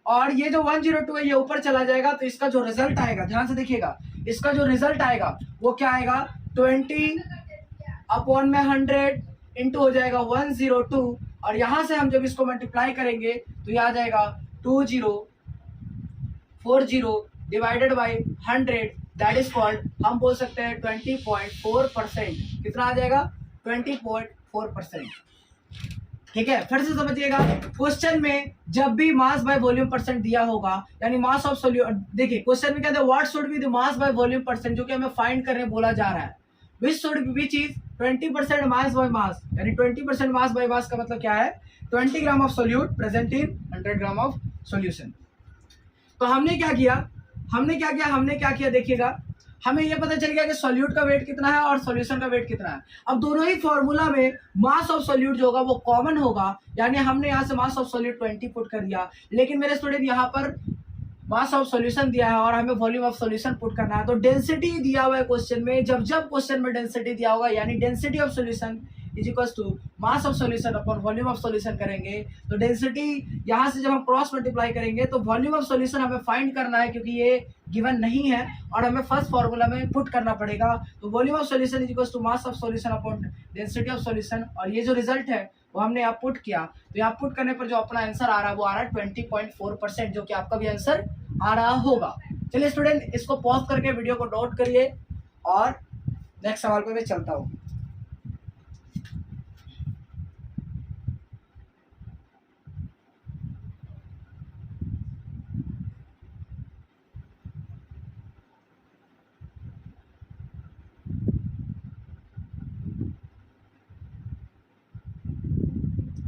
और ये जो 102 है ये ऊपर चला जाएगा। तो इसका जो रिजल्ट आएगा, ध्यान से देखिएगा, इसका जो रिजल्ट आएगा वो क्या आएगा, 20 अपॉन में 100 इंटू हो जाएगा 102, और यहाँ से हम जब इसको मल्टीप्लाई करेंगे तो यह आ जाएगा 2040 divided by 100, that is called, हम बोल सकते हैं 20.4%। कितना आ जाएगा, 20.4%। ठीक है, फिर से समझिएगा, क्वेश्चन में जब भी मास बाय वॉल्यूम परसेंट दिया होगा यानी मास ऑफ सॉल्यूट, देखिए क्वेश्चन में कहते हैं what should be the mass by volume percent, जो कि हमें फाइंड करने बोला जा रहा है। विच शुड बी चीज 20% मास बाय मास, यानी 20% मास बाय मास का मतलब क्या है, 20 gram of solute present in 100 gram of solution. तो हमने क्या किया देखिएगा, हमें ये पता चल गया कि सॉल्यूट का वेट कितना है और सॉल्यूशन का वेट कितना है। अब दोनों ही फॉर्मूला में मास ऑफ सॉल्यूट जो होगा वो कॉमन होगा, यानी हमने यहाँ से मास ऑफ सॉल्यूट 20 पुट कर दिया, लेकिन मेरे स्टूडेंट यहाँ पर मास ऑफ सॉल्यूशन दिया है और हमें वॉल्यूम ऑफ सॉल्यूशन पुट करना है। तो डेंसिटी दिया हुआ है क्वेश्चन में, जब जब क्वेश्चन में डेंसिटी दिया होगा यानी density of solution is equal to mass of solution upon volume of solution करेंगे। तो डेंसिटी यहाँ से जब हम क्रॉस मल्टीप्लाई करेंगे तो वॉल्यूम ऑफ सॉल्यूशन हमें फाइंड करना है, क्योंकि ये गिवन नहीं है और हमें फर्स्ट फॉर्मूला में पुट करना पड़ेगा। तो volume of solution is equal to mass of solution upon density of solution, और ये जो रिजल्ट है वो हमने यहाँ पुट किया। तो यहाँ पुट करने पर जो अपना आंसर आ रहा है वो आ रहा है 20.4%, जो कि आपका भी आंसर आ रहा होगा। चलिए स्टूडेंट, इसको पॉज करके वीडियो को नोट करिए और नेक्स्ट सवाल पे मैं चलता हूँ।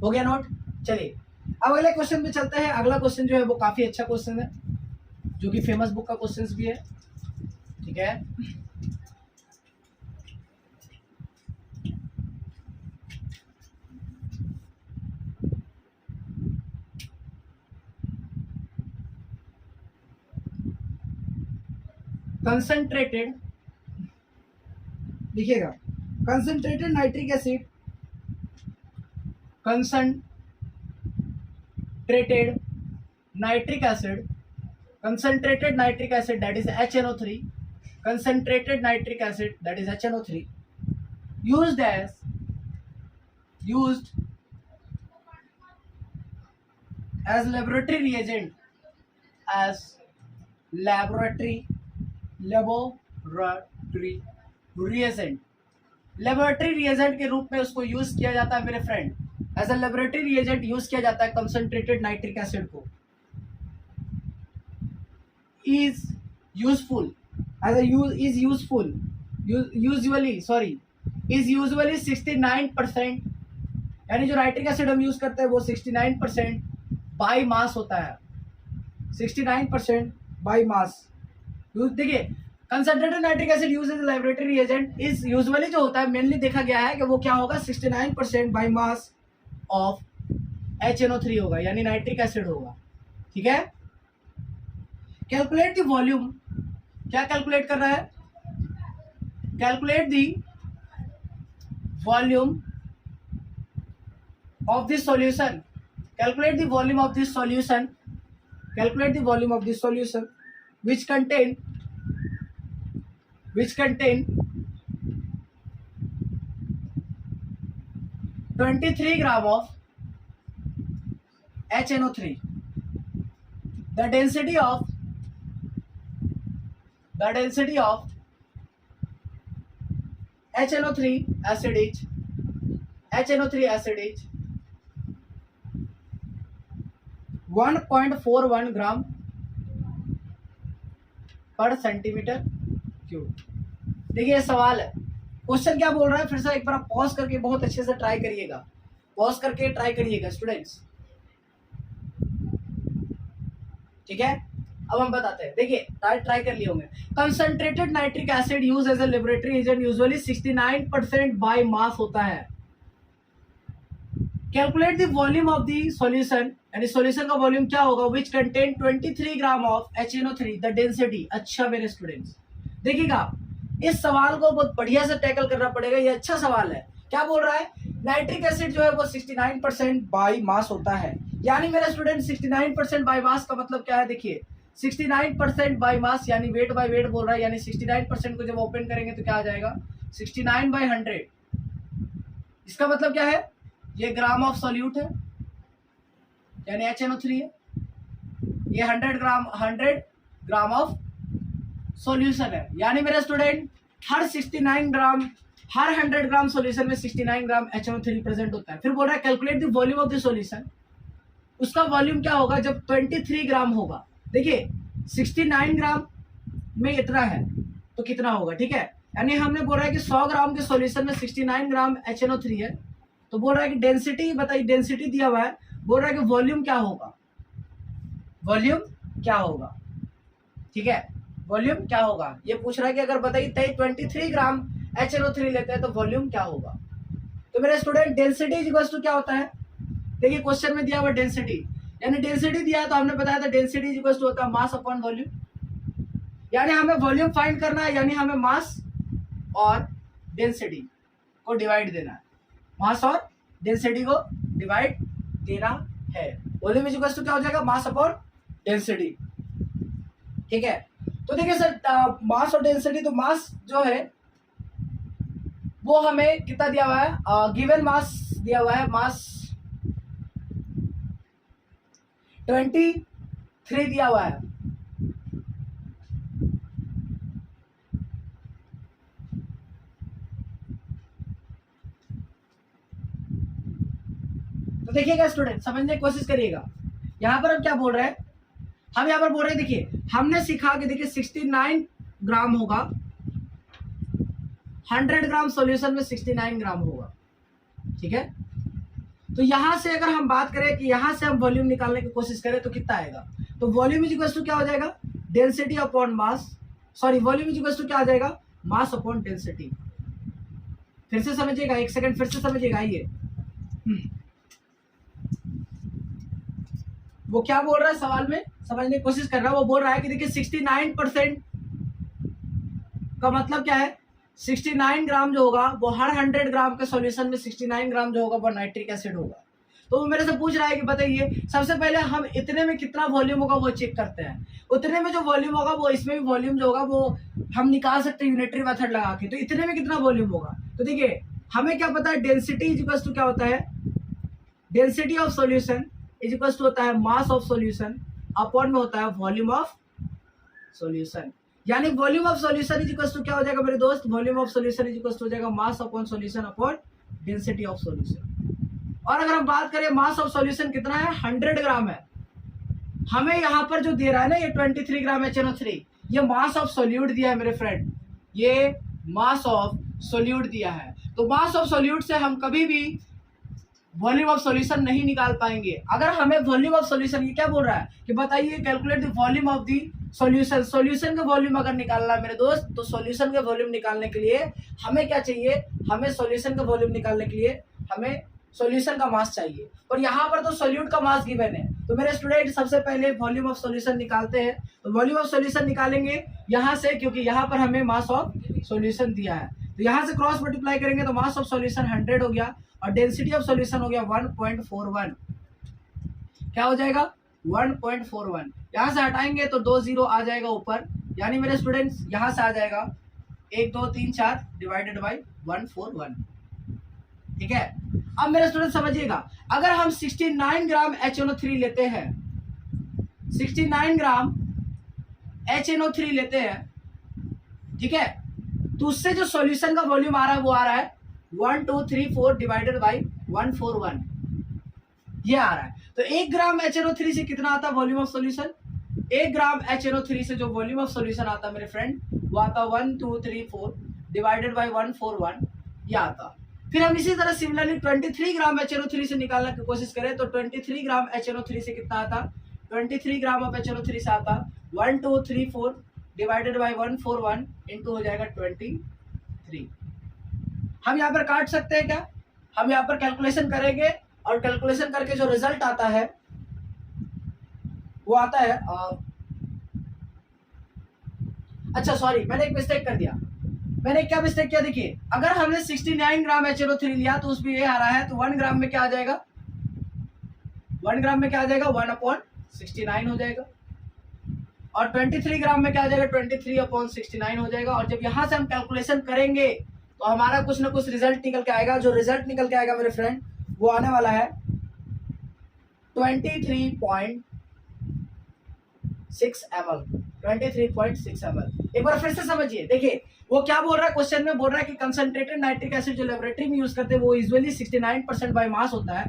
हो गया नोट। चलिए अब अगले क्वेश्चन पे चलते हैं। अगला क्वेश्चन जो है वो काफी अच्छा क्वेश्चन है, जो कि फेमस बुक का क्वेश्चन भी है। ठीक है, कंसंट्रेटेड, देखिएगा, concentrated nitric acid, concentrated nitric acid that is HNO3, concentrated nitric acid that is HNO3 used as used as laboratory reagent, as laboratory reagent, laboratory reagent के रूप में उसको यूज किया जाता है मेरे friend. As a laboratory reagent use किया जाता है कंसंट्रेटेड नाइट्रिक एसिड को। Is useful as is useful usually 69%, यानी जो नाइट्रिक एसिड हम यूज करते हैं वो 69% बाई मास होता है, 69% बाई मास। देखिए concentrated nitric acid use as laboratory reagent is usually जो होता है मेनली देखा गया है कि वो क्या होगा 69% बाई मास ऑफ HNO3 होगा, यानी नाइट्रिक एसिड होगा। ठीक है, कैलकुलेट द वॉल्यूम, क्या कैलकुलेट कर रहा है, calculate the volume of this solution, calculate the volume of this solution, calculate the volume of this solution which contain 23 gram of HNO3. The density of HNO3 acid is 1.41 gram पर centimetre cube. देखिए सवाल है, question क्या बोल रहा है, फिर से एक बार पॉज करके बहुत अच्छे से ट्राई करिएगा, पॉज करके ट्राई करिएगा स्टूडेंट्स। ठीक है, अब हम बताते हैं। देखिए ट्राई कर लिए होंगे। Concentrated nitric acid use as a laboratory agent usually 69% by mass होता है। Calculate the volume of the solution, यानी सॉल्यूशन का वॉल्यूम क्या होगा, which contain 23 gram of HNO3, the density. अच्छा मेरे स्टूडेंट्स देखिएगा, इस सवाल को बहुत बढ़िया से टैकल करना पड़ेगा, ये अच्छा सवाल है। क्या बोल रहा है, नाइट्रिक एसिड जो है वो 69% बाई मास होता है, यानी मेरे स्टूडेंट 69% बाई मास का मतलब क्या है, देखिए 69% बाई मास यानी वेट बाई वेट बोल रहा है, यानी 69% को जब ओपन करेंगे तो क्या आ जाएगा 69/100। इसका मतलब क्या है, ये ग्राम ऑफ सॉल्यूट है यानी HNO3 है, ये 100 ग्राम ऑफ सॉल्यूशन है, यानी मेरे स्टूडेंट हर 100 ग्राम सॉल्यूशन में 69 ग्राम HNO3 प्रेजेंट होता है। फिर बोल रहा है calculate the volume of the solution, उसका वॉल्यूम क्या होगा जब 23 ग्राम होगा। देखिए 69 ग्राम में इतना है तो कितना होगा, ठीक है, यानी हमने बोल रहा है कि 100 ग्राम के सॉल्यूशन में 69 ग्राम HNO3 है, तो बोल रहा है कि डेंसिटी बताइए, डेंसिटी दिया हुआ है, बोल रहा है कि वॉल्यूम क्या होगा, वॉल्यूम क्या होगा। ठीक है, वॉल्यूम क्या होगा ये पूछ रहा है कि अगर बताइए 23 ग्राम HNO3 लेते हैं तो वॉल्यूम क्या होगा। तो मेरे स्टूडेंट डेंसिटी इक्वल्स टू क्या होता है, देखिए क्वेश्चन में दिया हुआ डेंसिटी, यानी डेंसिटी दिया है तो हमने बताया था डेंसिटी इक्वल्स टू होता है मास अपॉन वॉल्यूम, यानी हमें वॉल्यूम फाइंड करना है, यानी हमें मास और डेंसिटी को डिवाइड देना है, मास और डेंसिटी को डिवाइड देना है। वॉल्यूम इक्वल्स टू क्या हो जाएगा, मास अपॉन डेंसिटी। ठीक है, तो देखिए सर मास और डेंसिटी, तो मास जो है वो हमें कितना दिया हुआ है, गिवन मास दिया हुआ है, मास 23 दिया हुआ है। तो देखिएगा स्टूडेंट, समझने की कोशिश करिएगा, यहां पर हम क्या बोल रहे हैं, हम यहां पर बोल रहे हैं, देखिए हमने सीखा कि देखिए 69 ग्राम होगा, 100 ग्राम सॉल्यूशन में 69 ग्राम होगा। ठीक है, तो यहां से अगर हम बात करें कि यहां से हम वॉल्यूम निकालने की कोशिश करें तो कितना आएगा, तो वॉल्यूम इक्वल्स टू क्या हो जाएगा, density upon mass, sorry volume equals to क्या आ जाएगा, मास अपॉन डेंसिटी। फिर से समझिएगा, एक सेकंड फिर से समझिएगा, आइए वो क्या बोल रहा है सवाल में, समझने की कोशिश कर रहा है। वो बोल रहा है कि देखिए 69% का मतलब क्या है, 69 ग्राम जो होगा वो हर 100 ग्राम के सॉल्यूशन में 69 ग्राम जो होगा वो नाइट्रिक एसिड होगा। तो वो मेरे से पूछ रहा है कि बताइए सबसे पहले हम इतने में कितना वॉल्यूम होगा वो चेक करते हैं, उतने में जो वॉल्यूम होगा वो इसमें भी वॉल्यूम जो होगा वो हम निकाल सकते हैं यूनिटरी मेथड लगा के, तो इतने में कितना वॉल्यूम होगा। तो देखिए हमें क्या पता है, डेंसिटी इज इक्वल टू क्या होता है, density of solution is equal to होता है मास ऑफ सॉल्यूशन अपॉन में होता है वॉल्यूम ऑफ सॉल्यूशन। यानी volume of solution is equal to क्या हो जाएगा मेरे दोस्त, volume of solution is equal to हो जाएगा mass upon solution upon density of solution. और अगर हम बात करें मास ऑफ सॉल्यूशन कितना है, 100 ग्राम है। हमें यहाँ पर जो दे रहा है ना ये 23 ग्राम HNO3, ये मास ऑफ सोल्यूट दिया है मेरे फ्रेंड, ये मास ऑफ सोल्यूट दिया है। तो मास ऑफ सोल्यूट से हम कभी भी वॉल्यूम ऑफ सॉल्यूशन नहीं निकाल पाएंगे। अगर हमें वॉल्यूम ऑफ सॉल्यूशन, ये क्या बोल रहा है कि बताइए calculate the volume of the solution, solution का वॉल्यूम अगर निकालना है मेरे दोस्त, तो सॉल्यूशन का वॉल्यूम निकालने के लिए हमें क्या चाहिए, हमें सॉल्यूशन का वॉल्यूम निकालने के लिए हमें सॉल्यूशन का मास चाहिए। और यहाँ पर तो सोल्यूट का मास गिवन है। तो मेरे स्टूडेंट सबसे पहले वॉल्यूम ऑफ सॉल्यूशन निकालते हैं। तो वॉल्यूम ऑफ सॉल्यूशन निकालेंगे यहाँ से, क्योंकि यहाँ पर हमें मास ऑफ सॉल्यूशन दिया है। तो यहाँ से क्रॉस मल्टीप्लाई करेंगे तो मास ऑफ सॉल्यूशन 100 हो गया और डेंसिटी ऑफ सॉल्यूशन हो गया 1.41। क्या हो जाएगा, 1.41। यहाँ से हटाएंगे तो 2 0 आ जाएगा ऊपर, यानी मेरे स्टूडेंट्स यहाँ से आ जाएगा 1 2 3 4 डिवाइडेड बाई 141। ठीक है। अब मेरे स्टूडेंट समझिएगा, अगर हम 69 ग्राम HNO3 लेते हैं, 69 ग्राम HNO3 लेते हैं, ठीक है, तो उससे जो सॉल्यूशन का वॉल्यूम आ रहा है वो आ रहा है 1234 डिवाइडेड बाई 141, ये आ रहा है। तो 1 ग्राम HNO3 से कितना आता है volume of solution, 1 gram HNO3 से जो वॉल्यूम ऑफ सॉल्यूशन आता है मेरे फ्रेंड वो आता 1234 डिवाइडेड बाई 141, ये आता। फिर हम इसी तरह सिमिलरली 23 ग्राम HNO3 से निकालने की कोशिश करें तो 23 ग्राम HNO3 से कितना आता, 23 ग्राम ऑफ HNO3 से आता 1234 डिवाइडेड बाई 141 इंटू हो जाएगा 23। हम यहाँ पर काट सकते हैं क्या, हम यहाँ पर कैलकुलेशन करेंगे और कैलकुलेशन करके जो रिजल्ट आता है वो आता है अच्छा सॉरी, मैंने एक मिस्टेक कर दिया। मैंने क्या मिस्टेक किया, देखिए अगर हमने 69 ग्राम HNO3 लिया तो उसमें ये आ रहा है, तो 1 ग्राम में क्या आ जाएगा, 1 ग्राम में क्या आ जाएगा 1/69 हो जाएगा। और 23 ग्राम में क्या आ जाएगा 23/69 हो जाएगा। और जब यहाँ से हम कैलकुलेशन करेंगे तो हमारा कुछ ना कुछ रिजल्ट निकल के आएगा। जो रिजल्ट निकल के आएगा मेरे फ्रेंड वो आने वाला है 23.6 ml, 23.6 ml। एक बार फिर से समझिए, देखिए वो क्या बोल रहा है, क्वेश्चन में बोल रहा है कि कंसंट्रेटेड नाइट्रिक एसिड जो लेबोरेटरी में यूज करते हैं वो यूजुअली 69% बाय मास होता है।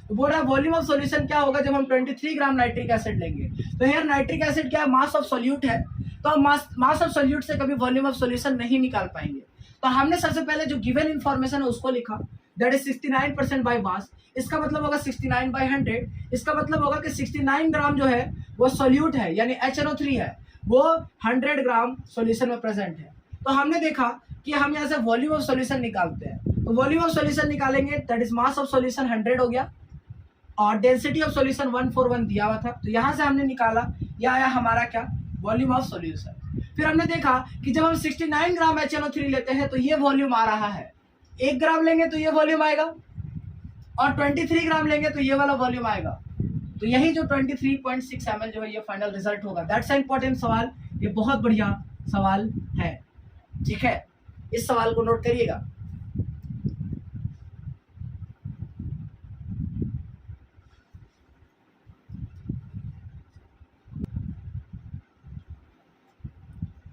तो बोल रहा है वॉल्यूम ऑफ सॉल्यूशन क्या होगा जब हम 23 ग्राम नाइट्रिक एसिड लेंगे। तो हियर नाइट्रिक एसिड क्या है, मास ऑफ सॉल्यूट है। तो हम मास ऑफ सॉल्यूट से कभी वॉल्यूम ऑफ सॉल्यूशन नहीं निकाल पाएंगे। तो हमने सबसे पहले जो गिवन इन्फॉर्मेशन है उसको लिखा, दैट इज 69% बाय मास। इसका मतलब होगा 69/100। इसका मतलब होगा कि 69 ग्राम जो है वो सॉल्यूट है, यानी HNO3 है, वो 100 ग्राम सॉल्यूशन में प्रेजेंट है। तो हमने देखा कि हम यहाँ से वॉल्यूम ऑफ सॉल्यूशन निकालते हैं। तो वॉल्यूम ऑफ सॉल्यूशन निकालेंगे, that is mass of solution 100 हो गया और डेंसिटी ऑफ सॉल्यूशन 141 दिया हुआ था। तो यहाँ से हमने निकाला, यह आया हमारा क्या, वॉल्यूम ऑफ सॉल्यूशन। फिर हमने देखा कि जब हम 69 ग्राम HNO3 लेते हैं तो ये वॉल्यूम आ रहा है, 1 ग्राम लेंगे तो ये वॉल्यूम आएगा और 23 ग्राम लेंगे तो ये वाला वॉल्यूम आएगा। तो यही जो 23.6 ml जो है ये फाइनल रिजल्ट होगा। दैट्स इंपॉर्टेंट सवाल, ये बहुत बढ़िया सवाल है। ठीक है, इस सवाल को नोट करिएगा।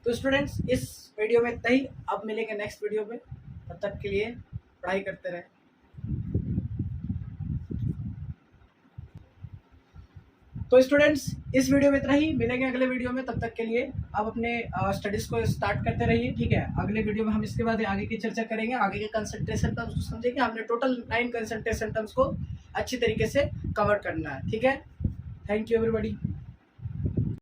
तो स्टूडेंट्स इस वीडियो में इतना ही, अब मिलेंगे नेक्स्ट वीडियो में, तब तक के लिए पढ़ाई करते रहें। तो स्टूडेंट्स इस वीडियो में इतना ही, मिलेंगे अगले वीडियो में, तब तक के लिए आप अपने स्टडीज को स्टार्ट करते रहिए। ठीक है, अगले वीडियो में हम इसके बाद आगे की चर्चा करेंगे, आगे के कंसंट्रेशन टर्म्स को समझेंगे। हमने टोटल 9 कंसंट्रेशन टर्म्स को अच्छी तरीके से कवर करना है। ठीक है, थैंक यू एवरीबॉडी।